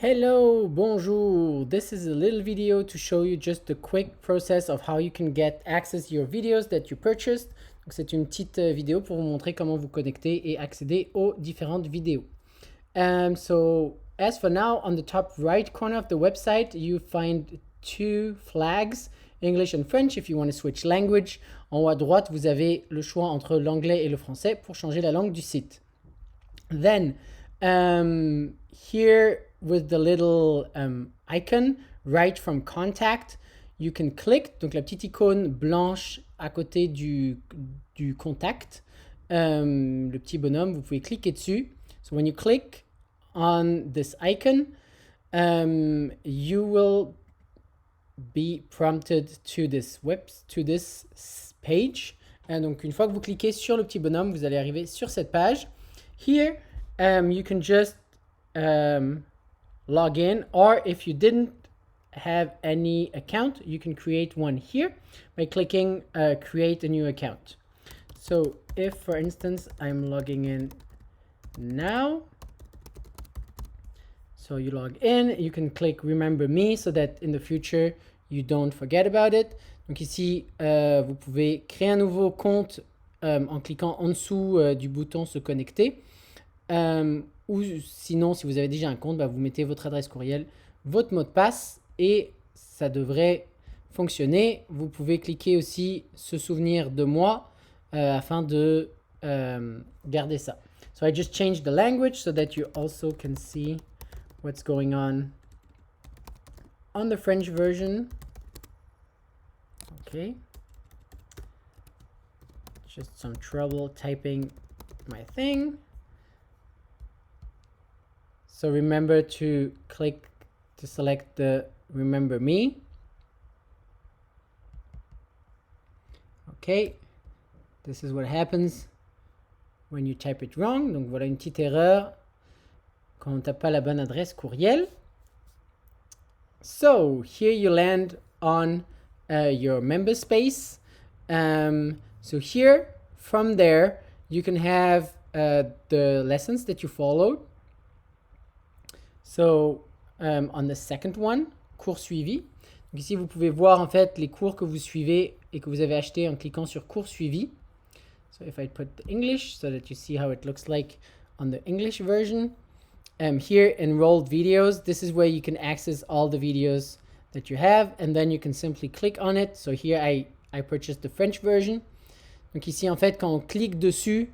Hello, bonjour. This is a little video to show you just the quick process of how you can get access to your videos that you purchased. Donc c'est une petite vidéo pour vous montrer comment vous connecter et accéder aux différentes vidéos. So as for now, on the top right corner of the website, you find two flags, English and French if you want to switch language. En haut à droite, vous avez le choix entre l'anglais et le français pour changer la langue du site. Then here with the little icon, right from contact, you can click, donc la petite icône blanche à côté du contact, le petit bonhomme, vous pouvez cliquer dessus. So when you click on this icon, you will be prompted to this page. Donc une fois que vous cliquez sur le petit bonhomme, vous allez arriver sur cette page. Here, you can just log in, or if you didn't have any account, you can create one here by clicking create a new account. So if, for instance, I'm logging in now, so you log in, you can click remember me so that in the future you don't forget about it. Donc ici, vous pouvez créer un nouveau compte en cliquant en dessous du bouton se connecter. Ou sinon, si vous avez déjà un compte, vous mettez votre adresse courriel, votre mot de passe et ça devrait fonctionner. Vous pouvez cliquer aussi se souvenir de moi afin de garder ça. So I just changed the language so that you also can see what's going on the French version. Okay. Just some trouble typing my thing. So remember to click to select the remember me. Okay, this is what happens when you type it wrong. Donc voilà une petite erreur quand on ne tape pas la bonne adresse courriel. So here you land on your member space. So here, from there, you can have the lessons that you followed. So, on the second one, cours suivi. Donc ici, vous pouvez voir en fait les cours que vous suivez et que vous avez achetés en cliquant sur cours suivi. So if I put the English so that you see how it looks like on the English version. Here, enrolled videos. This is where you can access all the videos that you have, and then you can simply click on it. So here, I purchased the French version. Donc ici, en fait, quand on clique dessus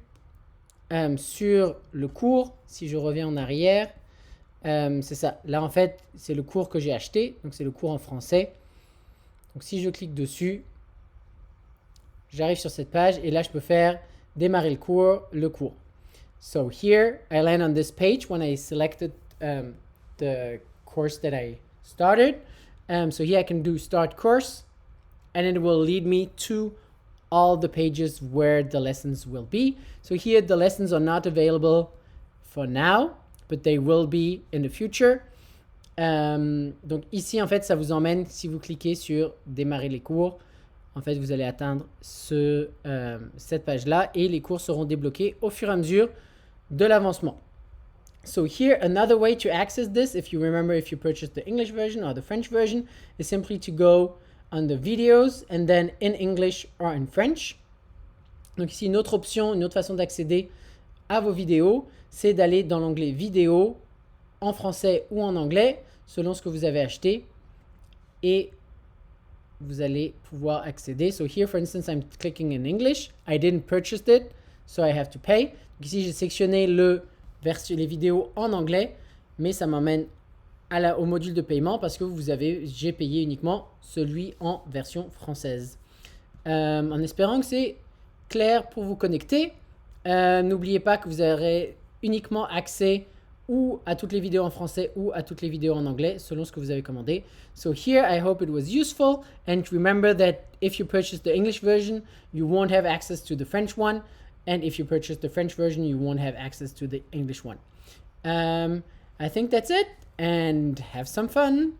sur le cours, si je reviens en arrière, c'est ça. Là, en fait, c'est le cours que j'ai acheté. Donc, c'est le cours en français. Donc, si je clique dessus, j'arrive sur cette page et là, je peux faire démarrer le cours. So, here, I land on this page when I selected the course that I started. So, here I can do start course and it will lead me to all the pages where the lessons will be. So, here, the lessons are not available for now, but they will be in the future. Donc ici, en fait, ça vous emmène, si vous cliquez sur démarrer les cours, en fait, vous allez atteindre cette page-là et les cours seront débloqués au fur et à mesure de l'avancement. So here, another way to access this, if you remember if you purchased the English version or the French version, is simply to go on the videos and then in English or in French. Donc ici, une autre option, une autre façon d'accéder à vos vidéos, c'est d'aller dans l'onglet vidéo en français ou en anglais, selon ce que vous avez acheté, et vous allez pouvoir accéder. So here, for instance, I'm clicking in English. I didn't purchase it, so I have to pay. Donc ici, j'ai sélectionné les vidéos en anglais, mais ça m'emmène au module de paiement parce que j'ai payé uniquement celui en version française. En espérant que c'est clair pour vous connecter. N'oubliez pas que vous aurez uniquement accès ou à toutes les vidéos en français ou à toutes les vidéos en anglais selon ce que vous avez commandé. So here, I hope it was useful, and remember that if you purchase the English version, you won't have access to the French one, and if you purchase the French version, you won't have access to the English one. I think that's it, and have some fun.